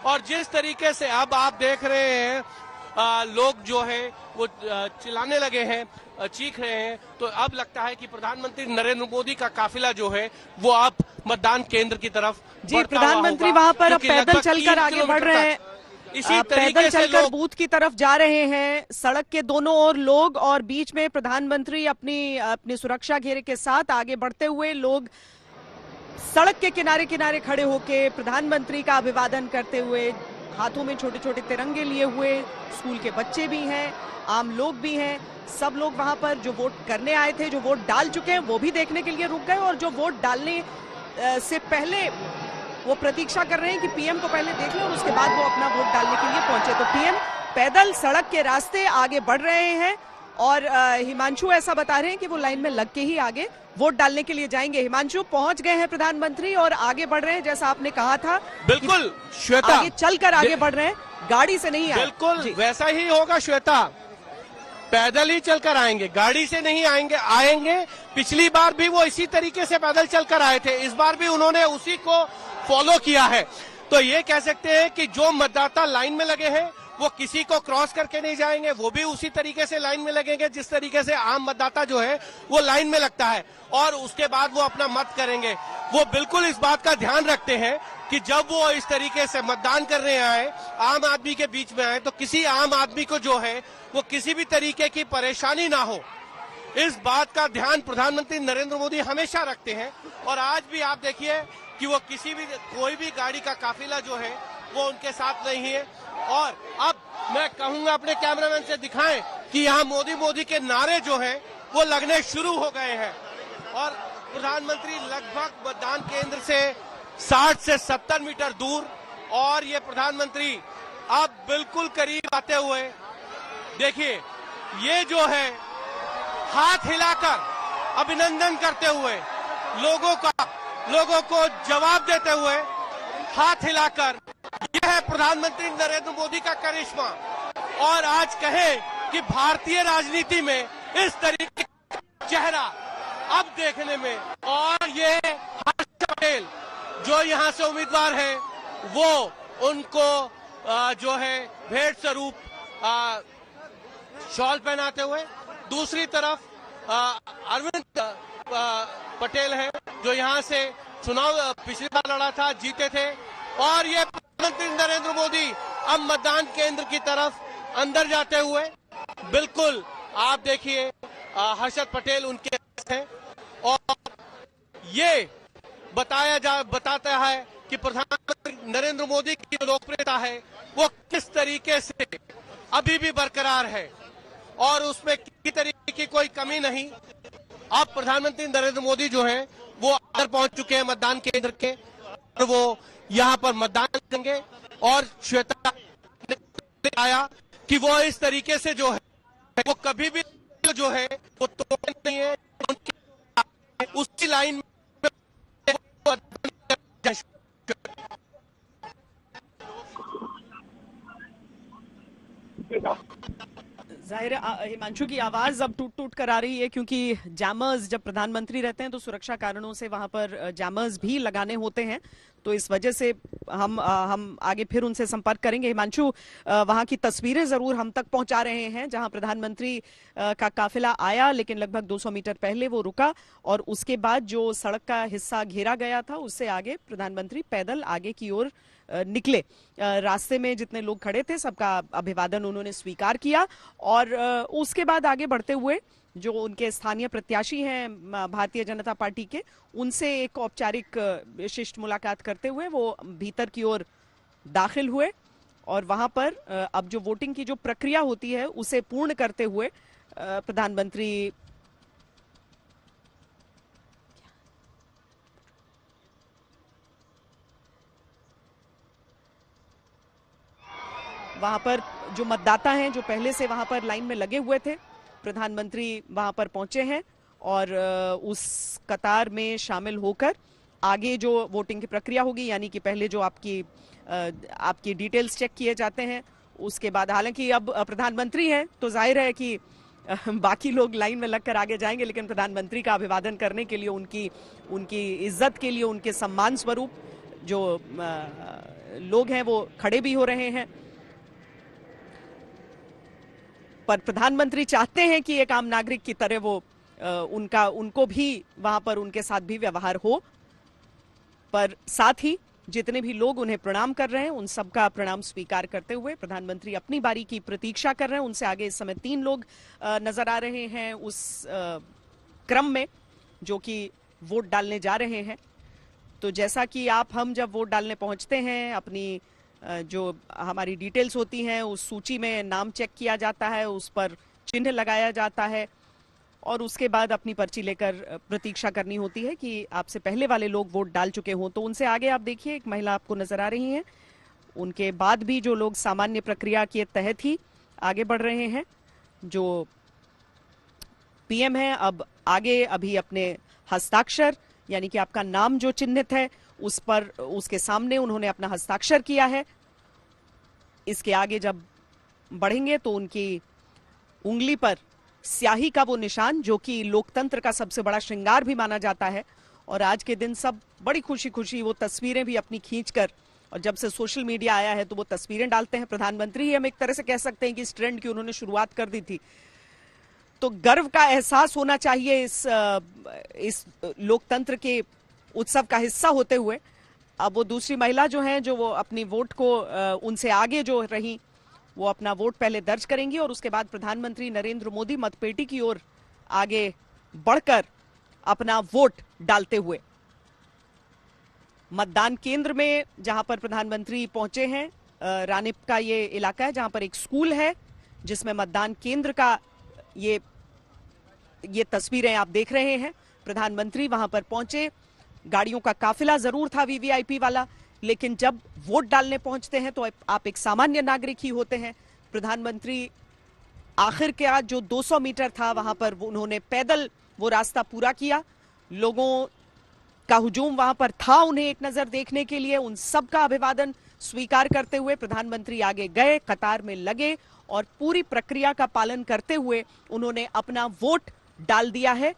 और जिस तरीके से अब आप देख रहे हैं लोग जो है वो चिल्लाने लगे हैं, चीख रहे हैं, तो अब लगता है कि प्रधानमंत्री नरेंद्र मोदी का काफिला जो है वो अब मतदान केंद्र की तरफ जी, प्रधानमंत्री वहां पर अब पैदल चलकर आगे बढ़ रहे हैं, इसी पैदल चलकर बूथ की तरफ जा रहे हैं। सड़क के दोनों ओर लोग और बीच में प्रधानमंत्री अपनी सुरक्षा घेरे के साथ आगे बढ़ते हुए, लोग सड़क के किनारे किनारे खड़े होके प्रधानमंत्री का अभिवादन करते हुए, हाथों में छोटे छोटे तिरंगे लिए हुए, स्कूल के बच्चे भी हैं, आम लोग भी हैं। सब लोग वहां पर जो वोट करने आए थे, जो वोट डाल चुके हैं, वो भी देखने के लिए रुक गए, और जो वोट डालने से पहले वो प्रतीक्षा कर रहे हैं कि पीएम को पहले देख लें और उसके बाद वो अपना वोट डालने के लिए पहुंचे। तो पीएम पैदल सड़क के रास्ते आगे बढ़ रहे हैं और हिमांशु ऐसा बता रहे हैं कि वो लाइन में लग के ही आगे वोट डालने के लिए जाएंगे। हिमांशु, पहुंच गए हैं प्रधानमंत्री और आगे बढ़ रहे हैं, जैसा आपने कहा था। बिल्कुल श्वेता, आगे चलकर आगे बढ़ रहे हैं, गाड़ी से नहीं आए। बिल्कुल वैसा ही होगा श्वेता, पैदल ही चलकर आएंगे, गाड़ी से नहीं आएंगे। पिछली बार भी वो इसी तरीके से पैदल चलकर आए थे, इस बार भी उन्होंने उसी को फॉलो किया है। तो ये कह सकते हैं कि जो मतदाता लाइन में लगे हैं वो किसी को क्रॉस करके नहीं जाएंगे, वो भी उसी तरीके से लाइन में लगेंगे जिस तरीके से आम मतदाता जो है वो लाइन में लगता है, और उसके बाद वो अपना मत करेंगे। वो बिल्कुल इस बात का ध्यान रखते हैं कि जब वो इस तरीके से मतदान करने आए, आम आदमी के बीच में आए, तो किसी आम आदमी को जो है वो किसी भी तरीके की परेशानी ना हो, इस बात का ध्यान प्रधानमंत्री नरेंद्र मोदी हमेशा रखते हैं। और आज भी आप देखिए कि वो कोई भी गाड़ी का काफिला जो है वो उनके साथ नहीं है। और अब मैं कहूंगा अपने कैमरामैन से दिखाएं कि यहाँ मोदी मोदी के नारे जो हैं वो लगने शुरू हो गए हैं, और प्रधानमंत्री लगभग मतदान केंद्र से 60 से 70 मीटर दूर, और ये प्रधानमंत्री अब बिल्कुल करीब आते हुए देखिए, ये जो है हाथ हिलाकर अभिनंदन करते हुए, लोगों को जवाब देते हुए हाथ हिलाकर, यह है प्रधानमंत्री नरेंद्र मोदी का करिश्मा। और आज कहें कि भारतीय राजनीति में इस तरीके का चेहरा अब देखने में, और ये हर्ष पटेल जो यहाँ से उम्मीदवार हैं, वो उनको जो है भेंट स्वरूप शॉल पहनाते हुए, दूसरी तरफ अरविंद पटेल है जो यहाँ से चुनाव पिछली बार लड़ा था, जीते थे। और ये प्रधानमंत्री नरेंद्र मोदी अब मतदान केंद्र की तरफ अंदर जाते हुए, बिल्कुल आप देखिए हर्षद पटेल उनके हैं, और ये बताता है कि प्रधानमंत्री नरेंद्र मोदी की जो लोकप्रियता है वो किस तरीके से अभी भी बरकरार है, और उसमें किसी तरीके की कोई कमी नहीं। अब प्रधानमंत्री नरेंद्र मोदी जो है वो अंदर पहुंच चुके हैं मतदान केंद्र के, और वो यहाँ पर मतदान करेंगे। और श्वेता ने आया कि वो इस तरीके से जो है वो कभी भी जो है वो तोड़े नहीं है, उसी लाइन में जाहिर हिमांशु की आवाज अब टूट टूट कर आ रही है, क्योंकि जैमर्स जब प्रधानमंत्री रहते हैं तो सुरक्षा कारणों से वहां पर जैमर्स भी लगाने होते हैं, तो इस वजह से हम आगे फिर उनसे संपर्क करेंगे। हिमांशु, वहां की तस्वीरें जरूर हम तक पहुंचा रहे हैं जहां प्रधानमंत्री का काफिला आया, लेकिन लगभग 200 मीटर पहले वो रुका, और उसके बाद जो सड़क का हिस्सा घेरा गया था उससे आगे प्रधानमंत्री पैदल आगे की ओर निकले। रास्ते में जितने लोग खड़े थे सबका अभिवादन उन्होंने स्वीकार किया, और उसके बाद आगे बढ़ते हुए जो उनके स्थानीय प्रत्याशी हैं भारतीय जनता पार्टी के, उनसे एक औपचारिक शिष्ट मुलाकात करते हुए वो भीतर की ओर दाखिल हुए, और वहां पर अब जो वोटिंग की जो प्रक्रिया होती है उसे पूर्ण करते हुए प्रधानमंत्री वहां पर जो मतदाता हैं जो पहले से वहां पर लाइन में लगे हुए थे, प्रधानमंत्री वहां पर पहुंचे हैं, और उस कतार में शामिल होकर आगे जो वोटिंग की प्रक्रिया होगी, यानी कि पहले जो आपकी डिटेल्स चेक किए जाते हैं, उसके बाद हालांकि अब प्रधानमंत्री हैं तो जाहिर है कि बाकी लोग लाइन में लगकर आगे जाएंगे, लेकिन प्रधानमंत्री का अभिवादन करने के लिए, उनकी इज्जत के लिए, उनके सम्मान स्वरूप जो लोग हैं वो खड़े भी हो रहे हैं। पर प्रधानमंत्री चाहते हैं कि एक आम नागरिक की तरह वो उनको भी वहां पर उनके साथ भी व्यवहार हो। पर साथ ही जितने भी लोग उन्हें प्रणाम कर रहे हैं उन सबका प्रणाम स्वीकार करते हुए प्रधानमंत्री अपनी बारी की प्रतीक्षा कर रहे हैं। उनसे आगे इस समय 3 लोग नजर आ रहे हैं उस क्रम में जो कि वोट डालने जा रहे हैं। तो जैसा कि हम जब वोट डालने पहुंचते हैं, अपनी जो हमारी डिटेल्स होती हैं उस सूची में नाम चेक किया जाता है, उस पर चिन्ह लगाया जाता है और उसके बाद अपनी पर्ची लेकर प्रतीक्षा करनी होती है कि आपसे पहले वाले लोग वोट डाल चुके हों। तो उनसे आगे आप देखिए एक महिला आपको नजर आ रही हैं। उनके बाद भी जो लोग सामान्य प्रक्रिया के तहत ही आगे बढ़ रहे हैं, जो पीएम है, अब आगे अभी अपने हस्ताक्षर यानी कि आपका नाम जो चिन्हित है उस पर उसके सामने उन्होंने अपना हस्ताक्षर किया है। इसके आगे जब बढ़ेंगे तो उनकी उंगली पर स्याही का वो निशान जो कि लोकतंत्र का सबसे बड़ा श्रृंगार भी माना जाता है, और आज के दिन सब बड़ी खुशी खुशी वो तस्वीरें भी अपनी खींचकर, और जब से सोशल मीडिया आया है तो वो तस्वीरें डालते हैं। प्रधानमंत्री ही हम एक तरह से कह सकते हैं कि इस ट्रेंड की उन्होंने शुरुआत कर दी थी। तो गर्व का एहसास होना चाहिए इस लोकतंत्र के उत्सव का हिस्सा होते हुए। अब वो दूसरी महिला जो हैं, जो वो अपनी वोट को उनसे आगे जो रही, वो अपना वोट पहले दर्ज करेंगी और उसके बाद प्रधानमंत्री नरेंद्र मोदी मतपेटी की ओर आगे बढ़कर अपना वोट डालते हुए मतदान केंद्र में जहां पर प्रधानमंत्री पहुंचे हैं, रानिप का ये इलाका है जहां पर एक स्कूल है जिसमें मतदान केंद्र का ये तस्वीरें आप देख रहे हैं। प्रधानमंत्री वहां पर पहुंचे, गाड़ियों का काफिला जरूर था वीवीआईपी वाला, लेकिन जब वोट डालने पहुंचते हैं तो आप एक सामान्य नागरिक ही होते हैं। प्रधानमंत्री आखिर के आज जो 200 मीटर था वहां पर उन्होंने पैदल वो रास्ता पूरा किया। लोगों का हुजूम वहां पर था उन्हें एक नजर देखने के लिए। उन सबका अभिवादन स्वीकार करते हुए प्रधानमंत्री आगे गए, कतार में लगे और पूरी प्रक्रिया का पालन करते हुए उन्होंने अपना वोट डाल दिया है।